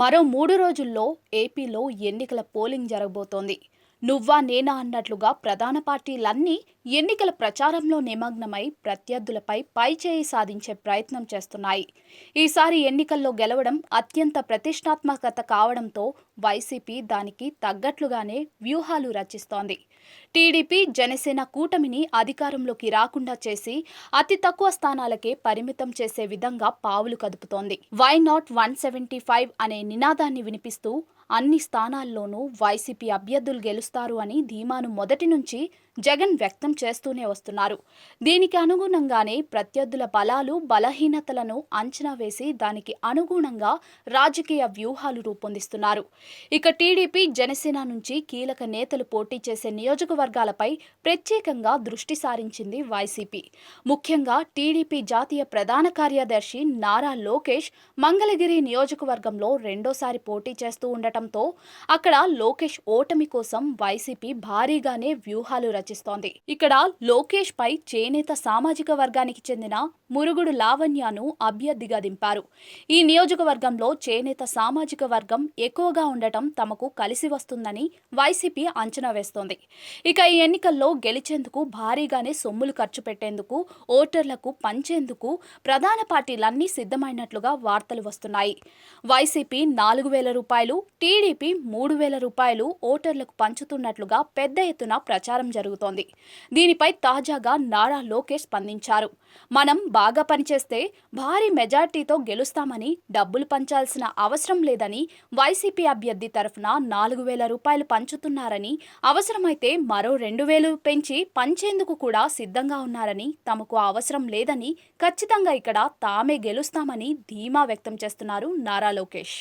మరో 3 రోజుల్లో ఏపీలో ఎన్నికల పోలింగ్ జరగబోతోంది. నువ్వా నేనా అన్నట్లుగా ప్రధాన పార్టీలన్నీ ఎన్నికల ప్రచారంలో నిమగ్నమై ప్రత్యర్థులపై పైచేయి సాధించే ప్రయత్నం చేస్తున్నాయి. ఈసారి ఎన్నికల్లో గెలవడం అత్యంత ప్రతిష్టాత్మకత కావడంతో వైసీపీ దానికి తగ్గట్లుగానే వ్యూహాలు రచిస్తోంది. టీడీపీ, జనసేన కూటమిని అధికారంలోకి రాకుండా చేసి అతి తక్కువ స్థానాలకే పరిమితం చేసే విధంగా పావులు కదుపుతోంది. వై నాట్ 175 అనే నినాదాన్ని వినిపిస్తూ అన్ని స్థానాల్లోనూ వైసీపీ అభ్యర్థులు గెలుస్తారు అని ధీమాను మొదటి నుంచి జగన్ వ్యక్తం చేస్తూనే వస్తున్నారు. దీనికి అనుగుణంగానే ప్రత్యర్థుల బలాలు, బలహీనతలను అంచనా వేసి దానికి అనుగుణంగా రాజకీయ వ్యూహాలు రూపొందిస్తున్నారు. ఇక టీడీపీ, జనసేన నుంచి కీలక నేతలు పోటీ చేసే నియోజకవర్గాలపై ప్రత్యేకంగా దృష్టి సారించింది వైసీపీ. ముఖ్యంగా టీడీపీ జాతీయ ప్రధాన కార్యదర్శి నారా లోకేష్ మంగళగిరి నియోజకవర్గంలో రెండోసారి పోటీ చేస్తూ ఉండటంతో అక్కడ లోకేష్ ఓటమి కోసం వైసీపీ భారీగానే వ్యూహాలు రచిస్తోంది. ఇక్కడ లోకేష్ పై చేనేత సామాజిక వర్గానికి చెందిన మురుగుడు లావణ్యను అభ్యర్థిగా దింపారు. ఈ నియోజకవర్గంలో చేనేత సామాజిక వర్గం ఎక్కువగా ఉండటం తమకు కలిసి వస్తుందని వైసీపీ అంచనా వేస్తోంది. ఇక ఈ ఎన్నికల్లో గెలిచేందుకు భారీగానే సొమ్ములు ఖర్చు పెట్టేందుకు, ఓటర్లకు పంచేందుకు ప్రధాన పార్టీలన్నీ సిద్ధమైనట్లుగా వార్తలు వస్తున్నాయి. వైసీపీ 4,000 రూపాయలు, టీడీపీ 3,000 రూపాయలు ఓటర్లకు పంచుతున్నట్లుగా పెద్ద ఎత్తున ప్రచారం జరుగుతోంది. దీనిపై తాజాగా నారా లోకేష్ స్పందించారు. మనం బాగా పనిచేస్తే భారీ మెజార్టీతో గెలుస్తామని, డబ్బులు పంచాల్సిన అవసరం లేదని, వైసీపీ అభ్యర్థి తరఫున 4,000 రూపాయలు పంచుతున్నారని, అవసరమైతే మరో 2,000 పెంచి పంచేందుకు కూడా సిద్ధంగా ఉన్నారని, తమకు అవసరం లేదని, ఖచ్చితంగా ఇక్కడ తామే గెలుస్తామని ధీమా వ్యక్తం చేస్తున్నారు నారా లోకేష్.